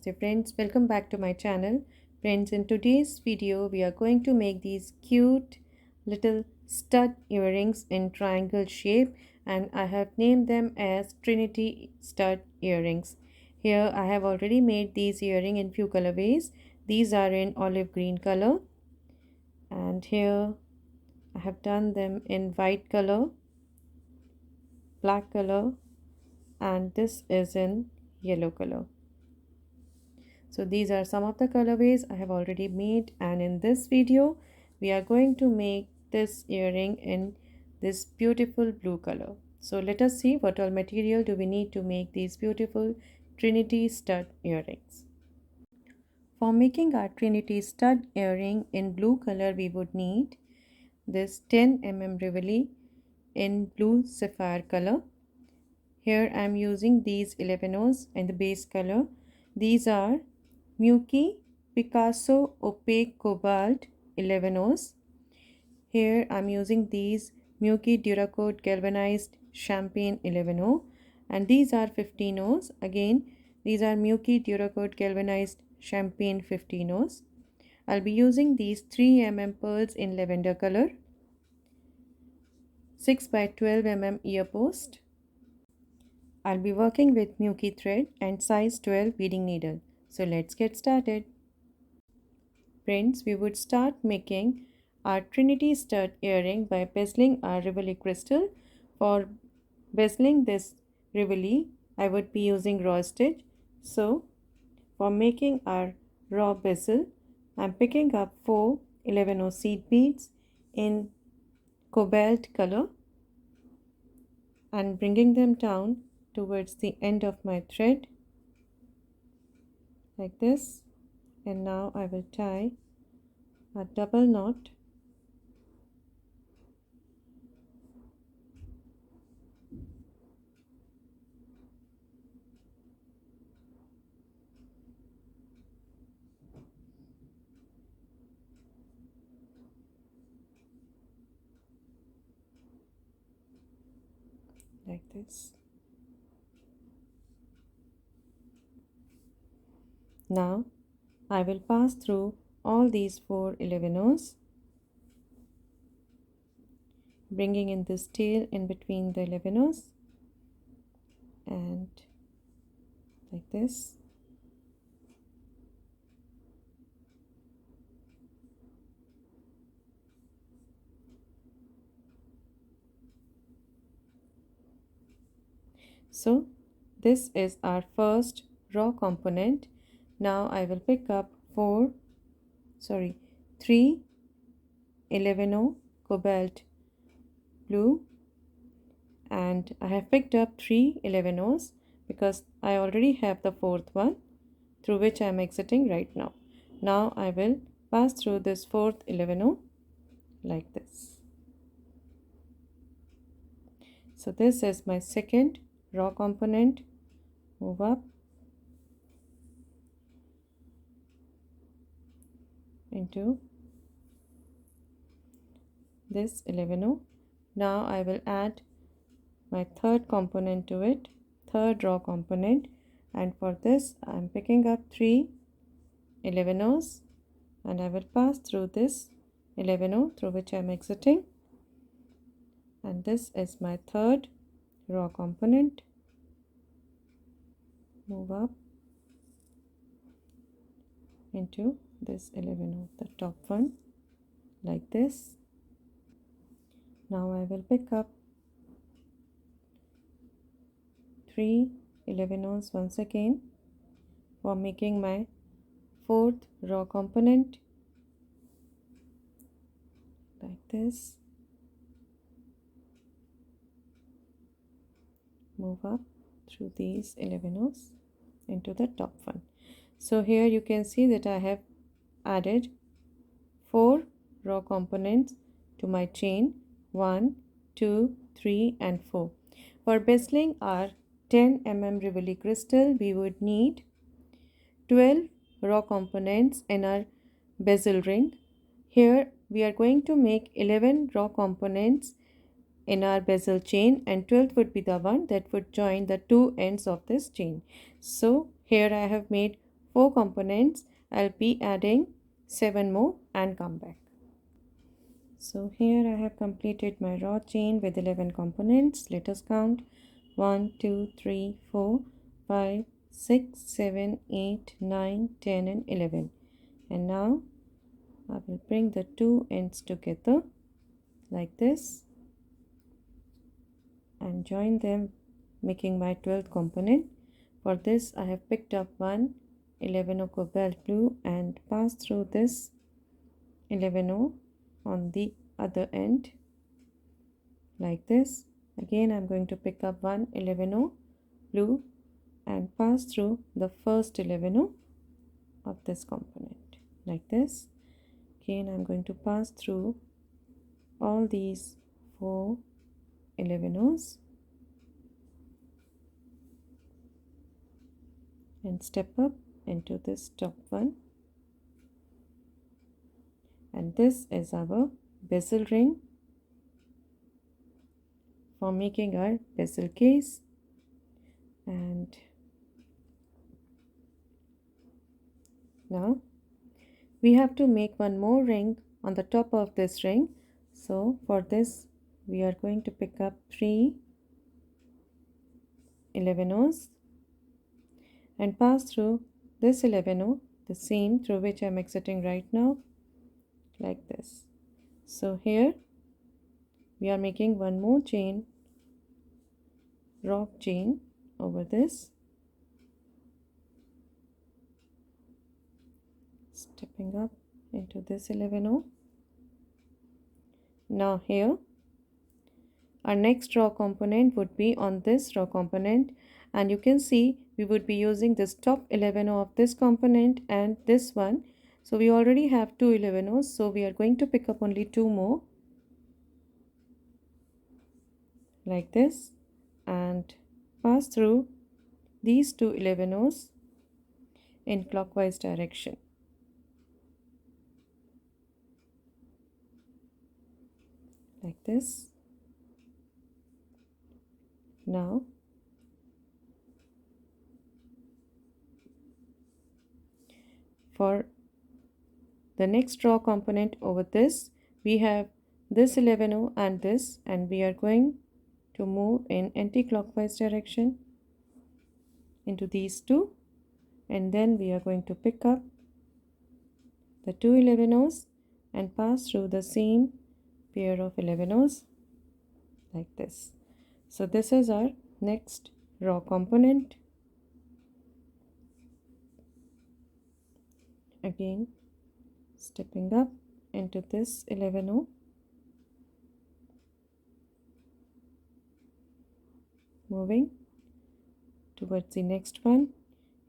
Namaste friends, welcome back to my channel. Friends, in today's video we are going to make these cute little stud earrings in triangle shape, and I have named them as Trinity stud earrings. Here I have already made these earring in few colorways. These are in olive green color, and here I have done them in white color, black color, and this is in yellow color. So these are some of the colorways I have already made, and in this video we are going to make this earring in this beautiful blue color. So let us see what all material do we need to make these beautiful Trinity stud earrings. For making our Trinity stud earring in blue color, we would need this 10 mm Rivoli in blue sapphire color. Here I am using these 11 O's in the base color. These are Miyuki Picasso Opaque Cobalt 11 O's. Here I am using these Miyuki Duracoat Galvanized Champagne 11 O, and these are 15 O's. Again, these are Miyuki Duracoat Galvanized Champagne 15 O's. I'll be using these 3 mm pearls in lavender color, 6 by 12 mm earpost. I'll be working with Miyuki thread and size 12 beading needle. So let's get started. Friends, we would start making our Trinity stud earring by bezeling our Rivoli crystal. For bezeling this Rivoli, I would be using raw stitch. So for making our raw bezel, I'm picking up 4 11O seed beads in cobalt color and bringing them down towards the end of my thread like this, and now I will tie a double knot like this. Now I will pass through all these 4 11 O's, bringing in this tail in between the 11 O's and like this. So this is our first raw component. Now I will pick up 3 11O cobalt blue, and I have picked up 3 11 O's because I already have the fourth one through which I am exiting right now. Now I will pass through this fourth 11 O like this. So this is my second raw component. Move up into this 11 O. Now I will add my third component to it, third raw component, and for this I am picking up 3 11 O's and I will pass through this 11 O through which I am exiting, and this is my third raw component. Move up into this 11 O, the top one, like this. Now I will pick up 3 11 O's once again for making my fourth raw component like this. Move up through these 11 O's into the top one. So here you can see that I have added 4 raw components to my chain, 1 2 3 and 4. For bezeling our 10 mm Rivoli crystal, we would need 12 raw components in our bezel ring. Here we are going to make 11 raw components in our bezel chain, and 12th would be the one that would join the two ends of this chain. So here I have made 4 components, I'll be adding 7 more and come back. So here I have completed my raw chain with 11 components. Let us count 1, 2, 3, 4, 5, 6, 7, 8, 9, 10 and 11. And now I will bring the two ends together like this and join them, making my 12th component. For this I have picked up one 11O cobalt blue and passed through this 11O on the other end like this. Again I'm going to pick up one 11O blue and pass through the first 11O of this component like this. Again I'm going to pass through all these 4 11Os and step up into this top one, and this is our bezel ring for making our bezel case. And now we have to make one more ring on the top of this ring. So for this we are going to pick up 3 11Os and pass through this 11O, the same through which I am exiting right now, like this. So here we are making one more chain, rock chain over this, stepping up into this 11O. Now here our next raw component would be on this raw component, and you can see we would be using this top 11O of this component and this one. So we already have 2 11Os, so we are going to pick up only 2 more like this and pass through these 2 11Os in clockwise direction like this. Now for the next raw component over this, we have this 11O and this, and we are going to move in anti-clockwise direction into these two, and then we are going to pick up the 2 11Os and pass through the same pair of 11Os like this. So this is our next raw component. Again stepping up into this 11O, moving towards the next one.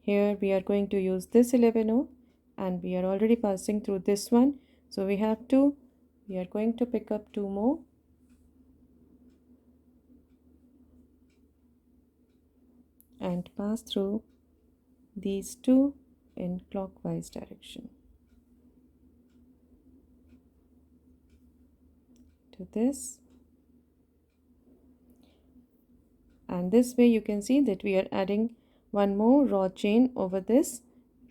Here we are going to use this 11O and we are already passing through this one, so we have 2. We are going to pick up 2 more and pass through these 2 in clockwise direction to this, and this way you can see that we are adding one more raw chain over this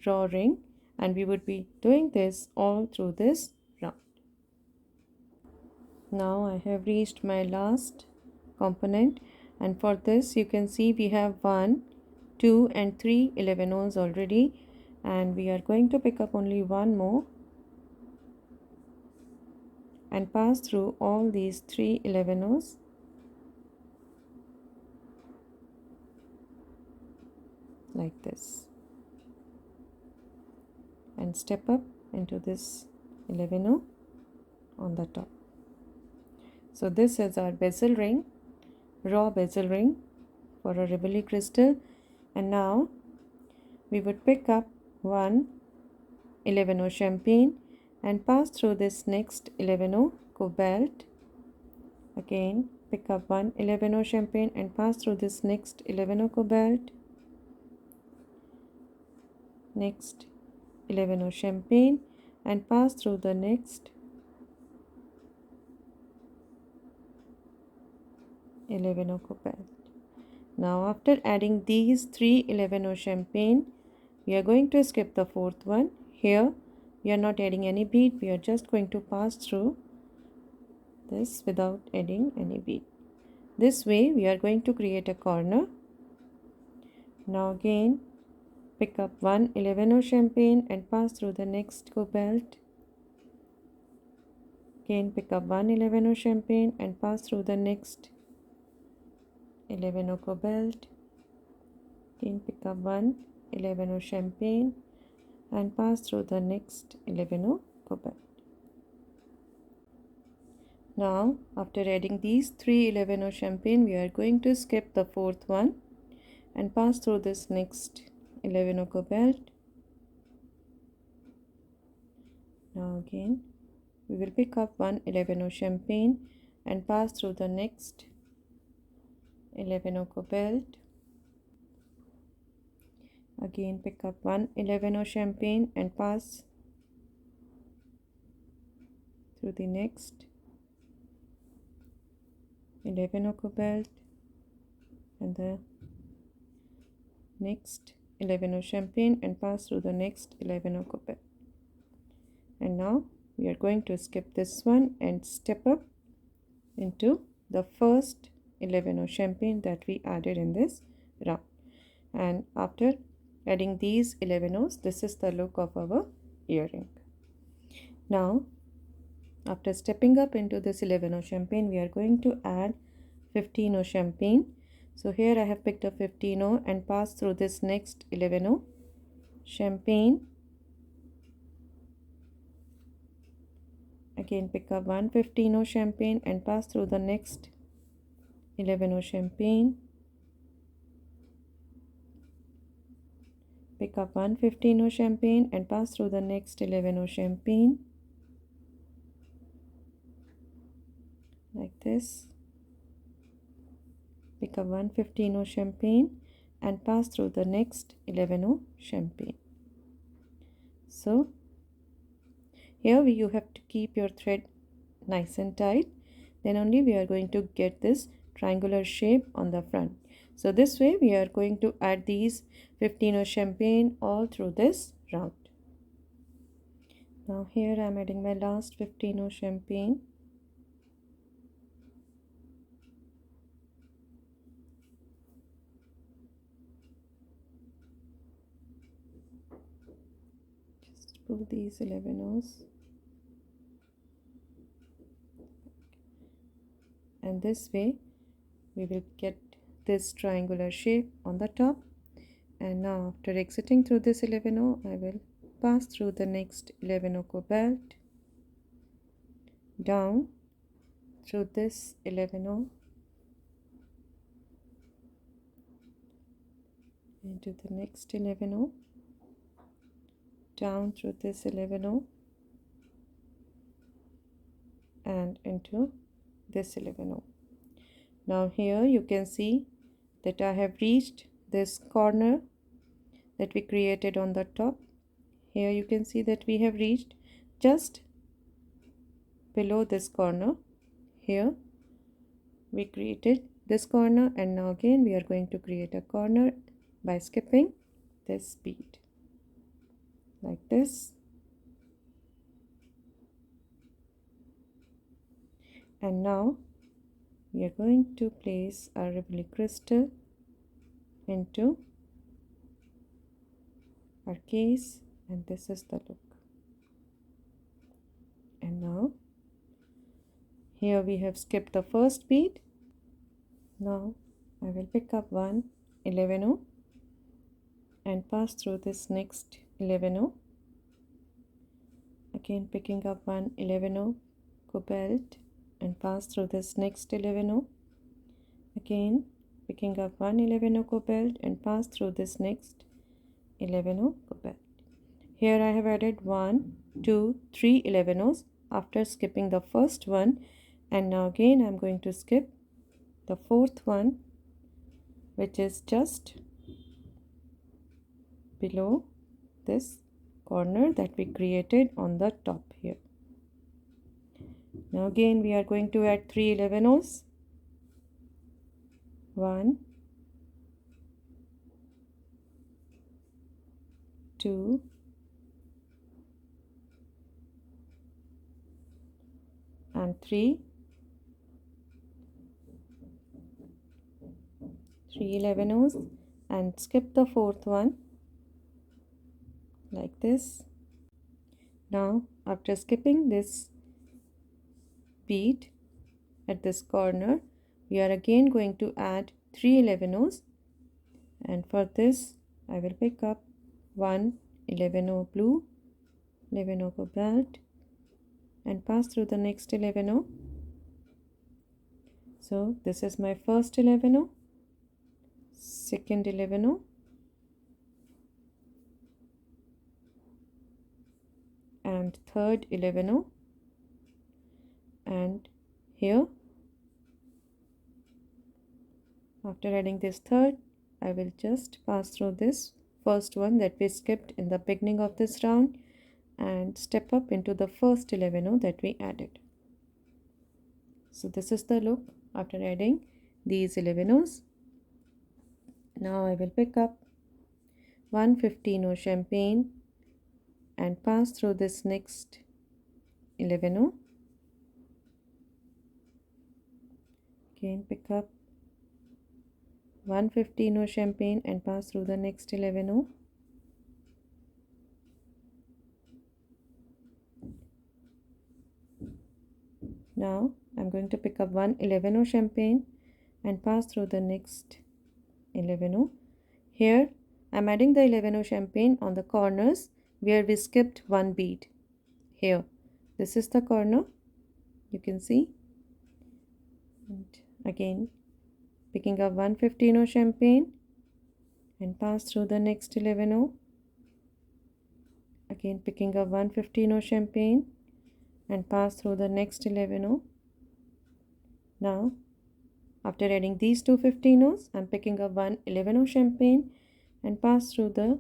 raw ring, and we would be doing this all through this round. Now I have reached my last component, and for this you can see we have 1, 2 and 3 11Os already, and we are going to pick up only 1 more and pass through all these 3 11Os like this and step up into this 11O on the top. So this is our bezel ring, raw bezel ring for a Rivoli crystal, and now we would pick up one 11O champagne and pass through this next 11O cobalt. Again pick up one 11O champagne and pass through this next 11O cobalt, next 11O champagne and pass through the next 11O cobalt. Now after adding these 3 11O champagne we are going to skip the fourth one. Here we are not adding any bead, we are just going to pass through this without adding any bead. This way we are going to create a corner. Now again pick up one 11 champagne and pass through the next cobalt. Again pick up one 11 champagne and pass through the next 11 cobalt. Again pick up one 11 champagne and pass through the next 11 cobalt. Now after adding these three 11 champagne, we are going to skip the fourth one and pass through this next 11 cobalt. Now again we will pick up one 11 champagne and pass through the next 11 cobalt. Again pick up one 11 champagne and pass through the next 11 cobalt and the next 11 champagne and pass through the next 11 cobalt. And now we are going to skip this one and step up into the first 11 champagne that we added in this round. And after adding these 11s, this is the look of our earring. Now after stepping up into this 11 champagne, we are going to add 15 champagne. So here I have picked up 15 and passed through this next 11 champagne. Again pick up one 15 champagne and pass through the next 11 champagne. Pick up one 15 champagne and pass through the next 11 champagne. Like this. Pick up one 15 champagne and pass through the next 11 champagne. So here you have to keep your thread nice and tight, then only we are going to get this triangular shape on the front. So this way we are going to add these 15 champagne all through this round. Now here I am adding my last 15 champagne. Just pull these 11s. And this way we will get this triangular shape on the top. And now after exiting through this 11 I will pass through the next 11 cobalt, down through this 11 into the next 11 down through this 11 and into this 11. Now here you can see that I have reached this corner that we created on the top. Here you can see that we have reached just below this corner. Here we created this corner, and now again we are going to create a corner by skipping this bead like this. And now we are going to place our Rivoli crystal into our case, and this is the look. And now here we have skipped the first bead. Now I will pick up one 11 and pass through this next 11. Again picking up one 11 cobalt and pass through this next 11. Again picking up one 11 cobalt and pass through this next 11 cobalt. Here I have added 1, 2, 3 11s after skipping the first one, and now again I am going to skip the fourth one, which is just below this corner that we created on the top here. Now again we are going to add 3 11s. 1, 2 and 3, 3 11 O's, and skip the fourth one like this. Now after skipping this bead at this corner, we are again going to add 3 11 O's, and for this I will pick up 1 11O blue, 11O cobalt, and pass through the next 11O. So this is my first 11O, second 11O, and third 11O, and here after adding this third, I will just pass through this first one that we skipped in the beginning of this round and step up into the first 11O that we added. So this is the look after adding these 11Os. Now I will pick up 1 15O champagne and pass through this next 11O. Again pick up 1 15O champagne and pass through the next 11O. Now I'm going to pick up 1 11O champagne and pass through the next 11O. Here I'm adding the 11O champagne on the corners where we skipped one bead. Here, this is the corner, you can see. And again picking up 1 15O champagne and pass through the next 11O. Again picking up 1 15O champagne and pass through the next 11O. Now after adding these two 15Os, I'm picking up 1 11O champagne and pass through the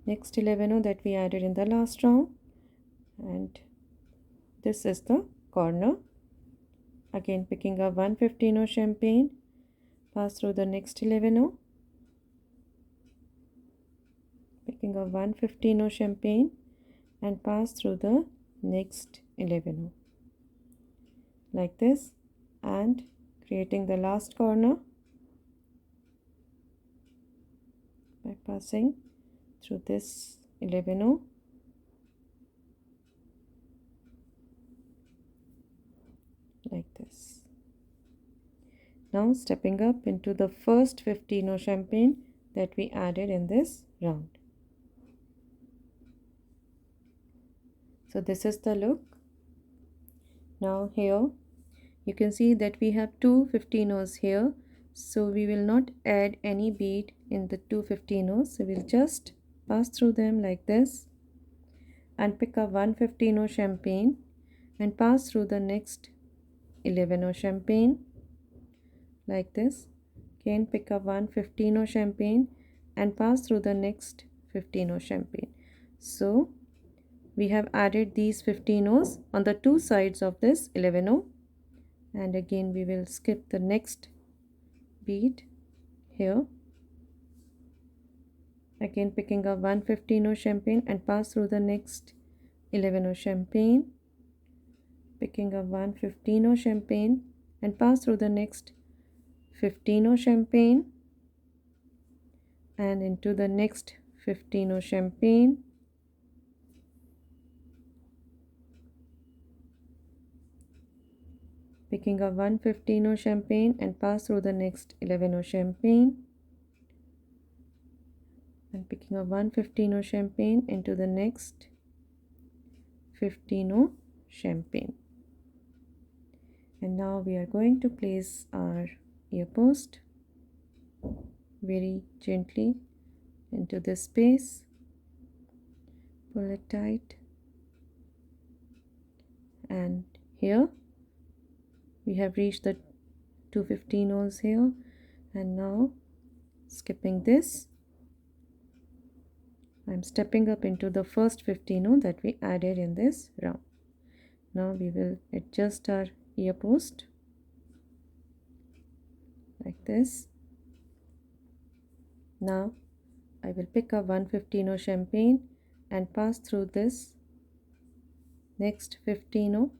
next 11O that we added in the last round, and this is the corner. Again picking up 1 15O champagne, pass through the next 11O, picking up 1 15O champagne and pass through the next 11O like this, and creating the last corner by passing through this 11O like this. Now stepping up into the first 15O champagne that we added in this round. So this is the look. Now here you can see that we have two 15Os here, so we will not add any bead in the two 15Os. So we'll just pass through them like this and pick up 1 15O champagne and pass through the next 11O champagne like this. Again pick up 1 15O champagne and pass through the next 15O champagne. So we have added these 15Os on the two sides of this 11O, and again we will skip the next bead here. Again picking up 1 15O champagne and pass through the next 11O champagne, picking up 1 15O champagne and pass through the next 15O champagne and into the next 15O champagne, picking up 1 15O champagne and pass through the next 11O champagne, and picking up 1 15O champagne into the next 15O champagne. And now we are going to place our ear post very gently into this space, pull it tight, and here we have reached the two 15Os here, and now skipping this, I'm stepping up into the first 15O that we added in this round. Now we will adjust our ear post like this. Now I will pick up 115 champagne and pass through this next 15.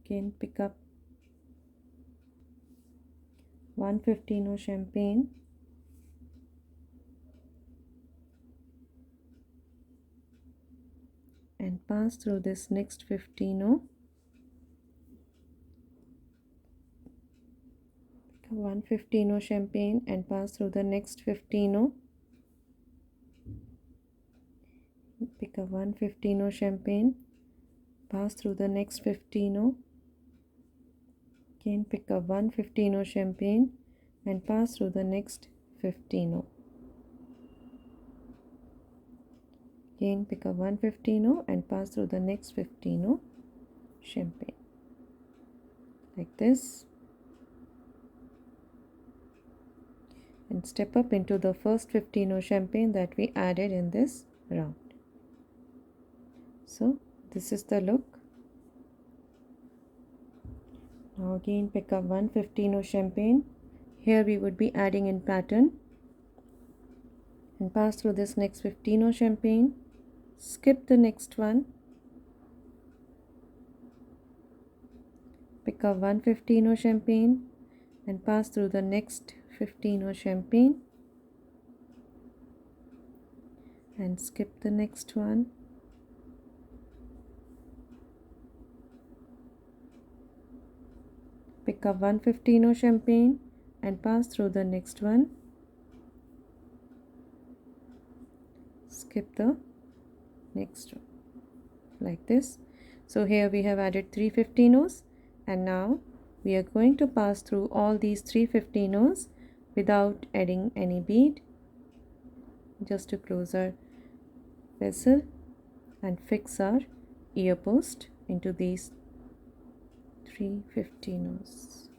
Again pick up 115 champagne and pass through this next 15. 115 champagne and pass through the next 15. Pick up 115 champagne, pass through the next 15. Again pick up 115 champagne and pass through the next 15. Again pick up 115 and pass through the next 15 champagne, like this, and step up into the first 15 champagne that we added in this round. So this is the look. Now again pick up 115 champagne. Here we would be adding in pattern and pass through this next 15 champagne, skip the next one, pick up 115 champagne and pass through the next 15 champagne and skip the next one, pick up 115 champagne and pass through the next one, skip the next one, like this. So here we have added 3 15s, and now we are going to pass through all these 3 15s without adding any bead, just to close our bezel and fix our ear post into these 3 15s,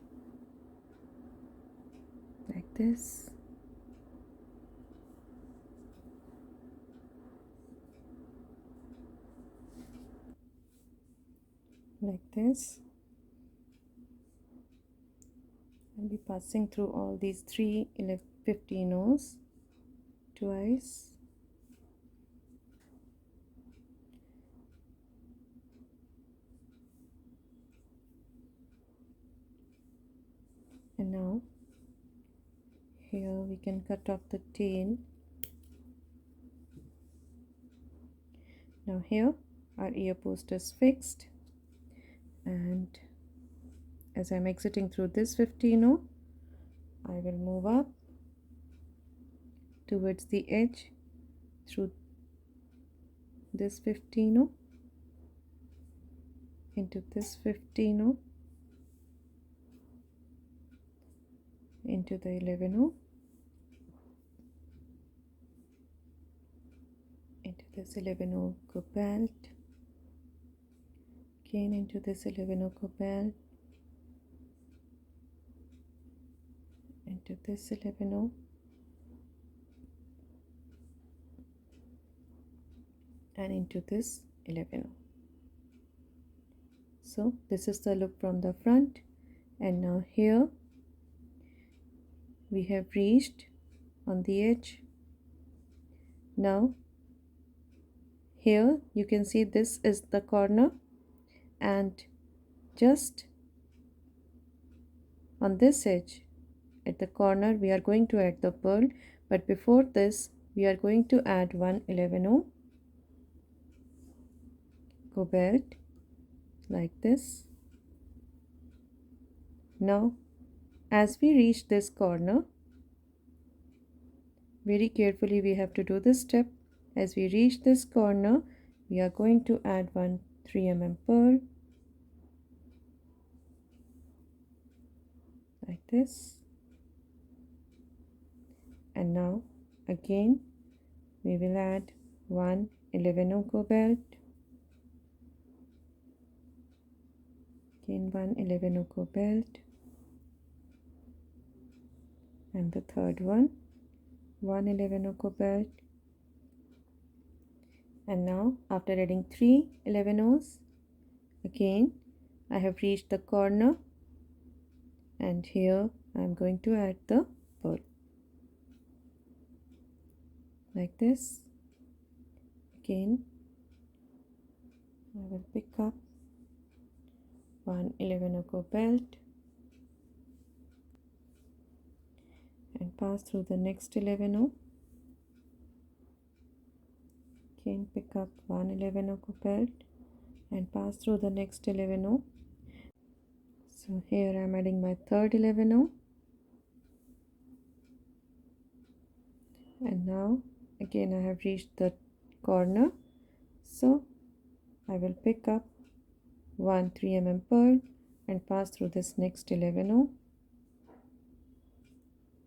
like this. Like this. I'll be passing through all these 3 15s twice. And now here we can cut off the tail. Now here our ear post is fixed, and as I'm exiting through this 15, I will move up towards the edge through this 15 into this 15 into the 11 into this 11 cobalt, again into this 11 cobalt, into this 11 and into this 11. So this is the look from the front, and now here we have reached on the edge. Now here you can see this is the corner, and just on this edge at the corner we are going to add the pearl, but before this we are going to add 111 cobalt, like this. Now as we reach this corner, very carefully we have to do this step. As we reach this corner, we are going to add 1 3mm pearl, like this. And now again we will add 111 cobalt, again 111 cobalt, and the third one 111 cobalt. And now after adding 3 11s, again I have reached the corner and here I'm going to add the pearl like this. Again I will pick up one 11-o belt and pass through the next 11-o. Again pick up one 11-o belt and pass through the next 11-o. So here I am adding my third 11-o, and now again I have reached the corner, so I will pick up one 3 mm pearl and pass through this next 11-o,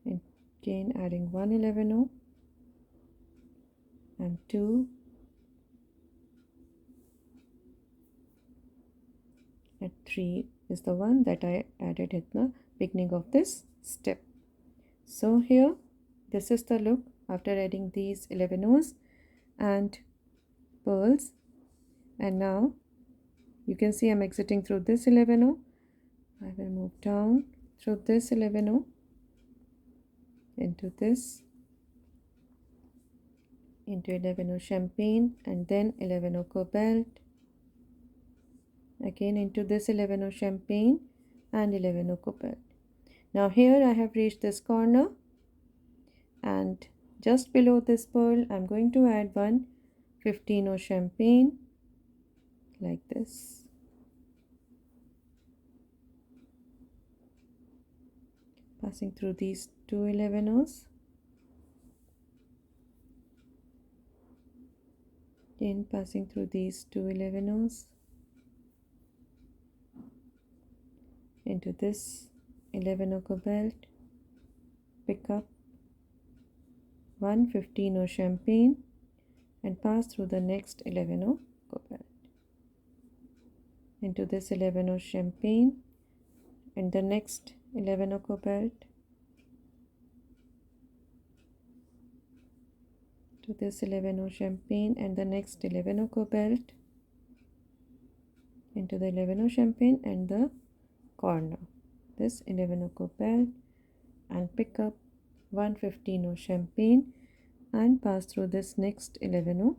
and again adding one 11-o and two, and three is the one that I added at the beginning of this step. So here this is the look after adding these 11-os and pearls, and now you can see I'm exiting through this 11-o. I will move down through this 11-o into this, into 11-o champagne, and then 11-o cobalt, again into this 11-o champagne and 11-o cobalt. Now here I have reached this corner, and just below this pearl I'm going to add one 15-o champagne like this. Passing through these two 11-os, again passing through these two 11-os into this 11-o cobalt, pick up one 15-o champagne and pass through the next 11-o cobalt into this 11-o champagne and the next 11-o cobalt to this 11-o champagne and the next 11-o cobalt into the 11-o champagne and the corner, this 11-o cobalt, and pick up one 15-o champagne and pass through this next 11-o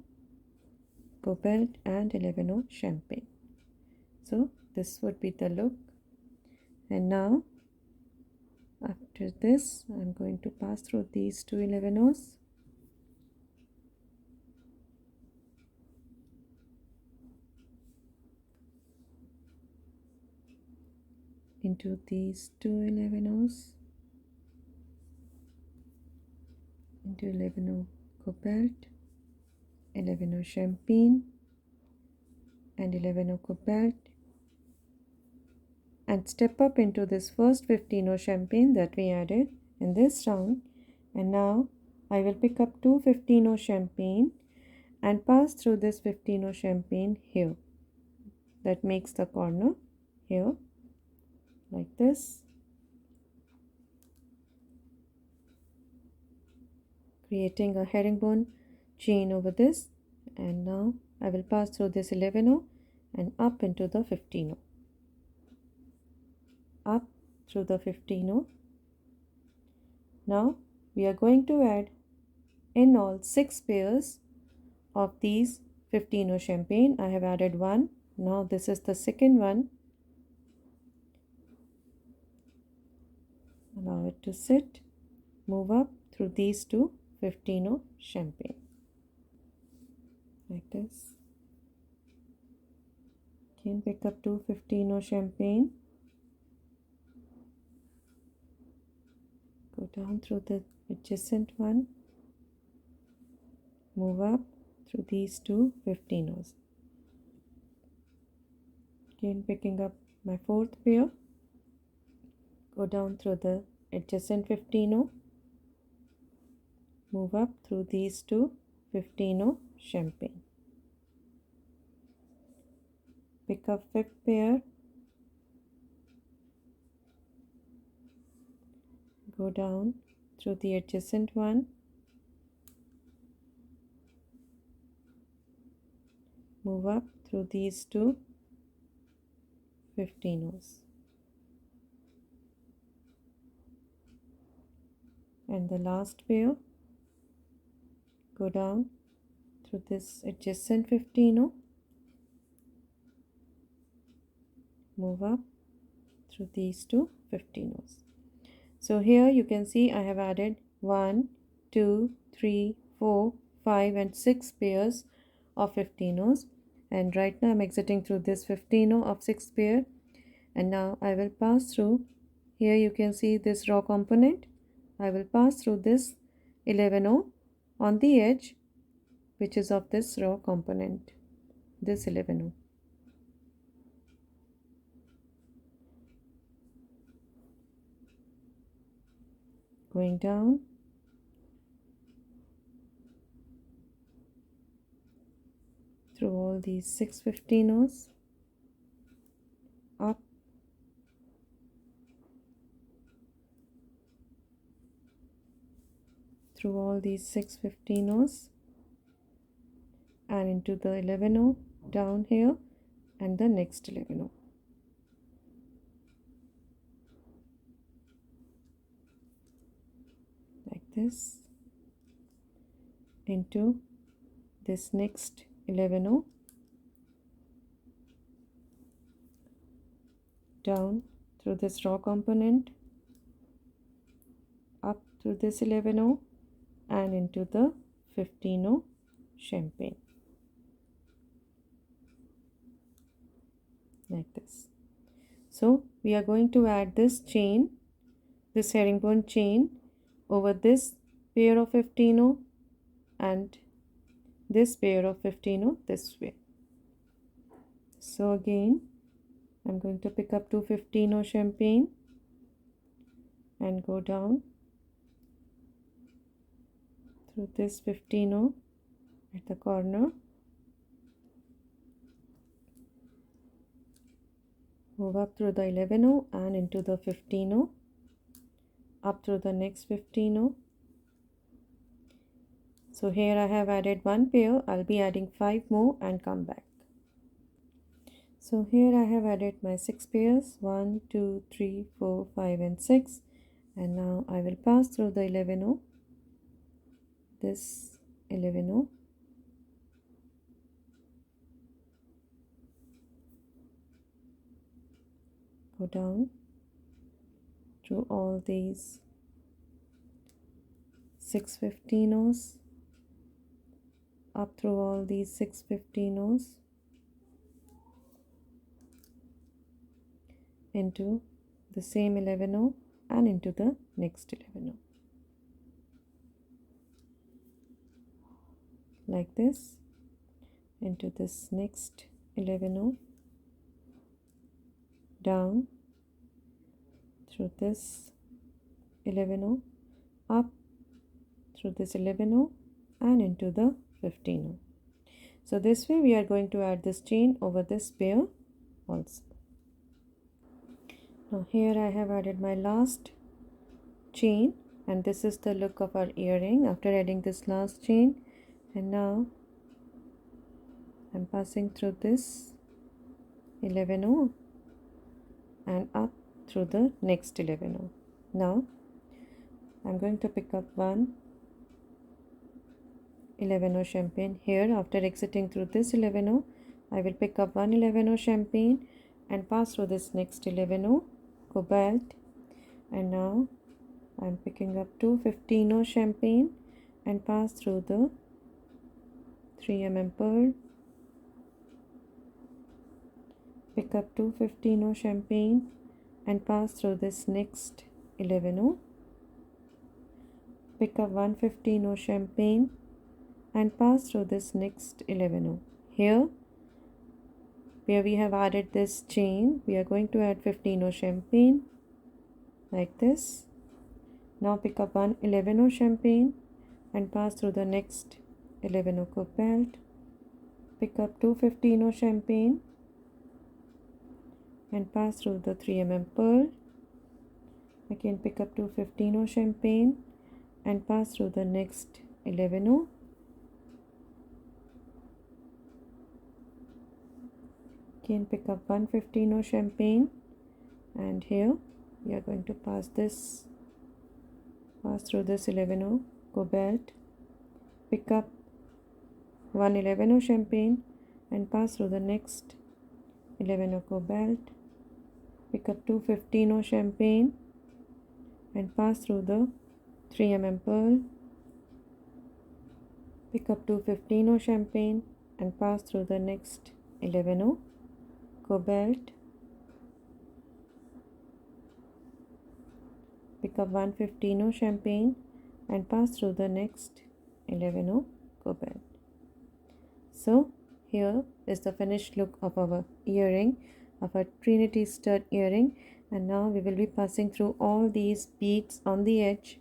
cobalt and 11-o champagne. So this would be the look, and now after this I'm going to pass through these two 11-os into these two 11-os into 11-o cobalt, 11-o champagne and 11-o cobalt, and step up into this first 15-o champagne that we added in this round, and now I will pick up two 15-o champagne and pass through this 15-o champagne here, that makes the corner here like this, creating a herringbone chain over this, and now I will pass through this 11-o and up into the 15-o, up through the 15-o. Now we are going to add in all 6 pairs of these 15-o champagne. I have added one, now this is the second one. Allow it to sit, move up through these two 15-o champagne like this. Again pick up two 15-o champagne, go down through the adjacent one, move up through these two 15-os. Again picking up my fourth pair, go down through the adjacent 15-o, move up through these two 15-o champagne. Pick up fifth pair, go down through the adjacent one, move up through these two 15-os. and the last pair, go down through this adjacent 15, move up through these two 15s. So here you can see I have added 1, 2, 3, 4, 5 and 6 pairs of 15s, and right now I'm exiting through this 15 of 6 pair, and now I will pass through. Here you can see this raw component. I will pass through this 11 on the edge, which is of this raw component, this 11. Going down through all these 6 15s, up through all these 6 15s and into the 11 down here and the next 11. Like this, into this next 11, down through this raw component, up through this 11 and into the 15 champagne, like this. So we are going to add this chain, this herringbone chain, over this pair of 15 and this pair of 15 this way. So again I'm going to pick up 2 15 champagne and go down through this 15 at the corner, move up through the 11 and into the 15, up through the next 15. So here I have added 1 pair. I'll be adding 5 more and come back. So here I have added my 6 pairs, 1, 2, 3, 4, 5 and 6, and now I will pass through the 11, this 11, go down through all these 6 15s, up through all these 6 15s, into the same 11 and into the next 11, like this, into this next 11, down through this 11, up through this 11 and into the 15. So this way we are going to add this chain over this pair also. Now here I have added my last chain, and this is the look of our earring after adding this last chain. And now I'm passing through this 11 and up through the next 11. Now I'm going to pick up 1 11 champagne here. After exiting through this 11, I will pick up 1 11 champagne and pass through this next 11 cobalt, and now I'm picking up 2 15 champagne and pass through the 3 pearl, pick up 2 15 champagne and pass through this next 11, pick up 1 15 champagne and pass through this next 11. Here where we have added this chain, we are going to add 15 champagne like this. Now pick up 1 11 champagne and pass through the next 11 cobalt, pick up 2 15 champagne and pass through the 3 pearl, again pick up 2 15 champagne and pass through the next 11, again pick up 1 15 champagne, and here we are going to pass this pass through this 11O, go belt, pick up one 11O champagne and pass through the next 11O belt, pick up two 15O champagne and pass through the 3 pearl, pick up two 15O champagne and pass through the next 11O, go belt, pick up one 15O champagne and pass through the next 11O, go belt. So here is the finished look of our earring, of our Trinity stud earring, and now we will be passing through all these beads on the edge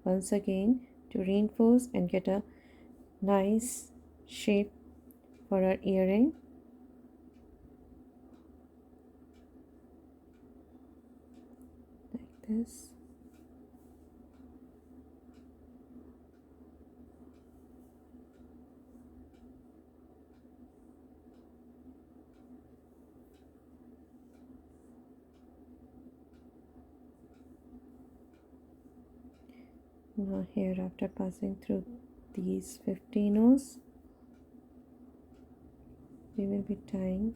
once again to reinforce and get a nice shape for our earring. Like this. Now here, after passing through these 15 O's, we will be tying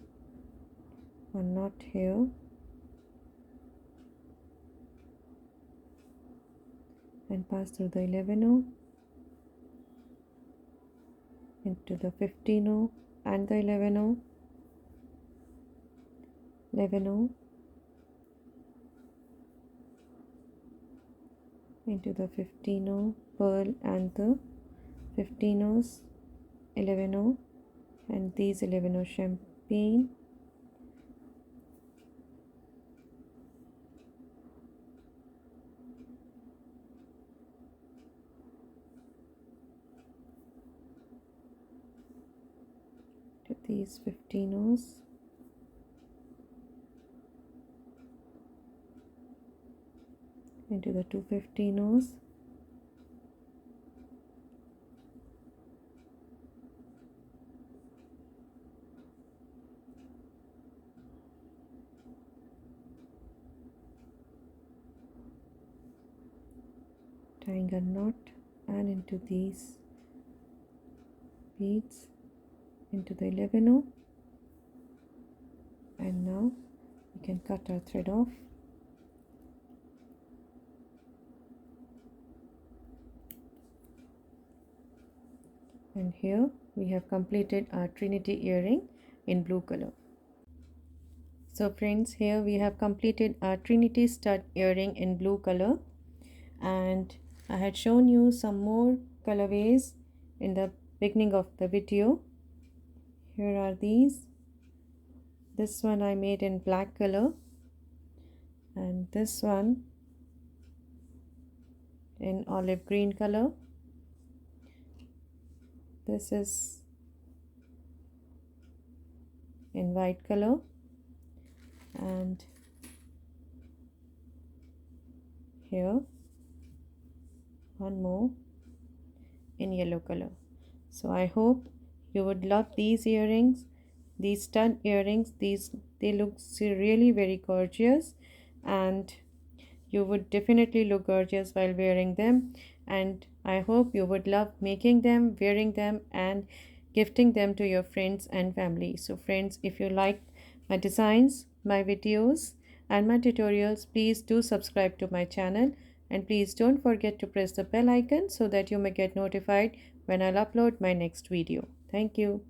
a knot here and pass through the 11O into the 15O and the 11O, 11O into the 15O pearl and the 15O's, 11O and these 11O champagne, to these 15O's, into the two 15O's, tying a knot and into these beads into the 11O, and now we can cut our thread off. And here we have completed our Trinity earring in blue color. So friends, here we have completed our Trinity stud earring in blue color, and I had shown you some more colorways in the beginning of the video. Here are these. This one I made in black color, and this one in olive green color. This is in white color, and here one more in yellow color. So I hope you would love these earrings, these stud earrings. They look really very gorgeous, and you would definitely look gorgeous while wearing them, and I hope you would love making them, wearing them, and gifting them to your friends and family. So friends, if you like my designs, my videos and my tutorials, please do subscribe to my channel, and please don't forget to press the bell icon so that you may get notified when I'll upload my next video. Thank you.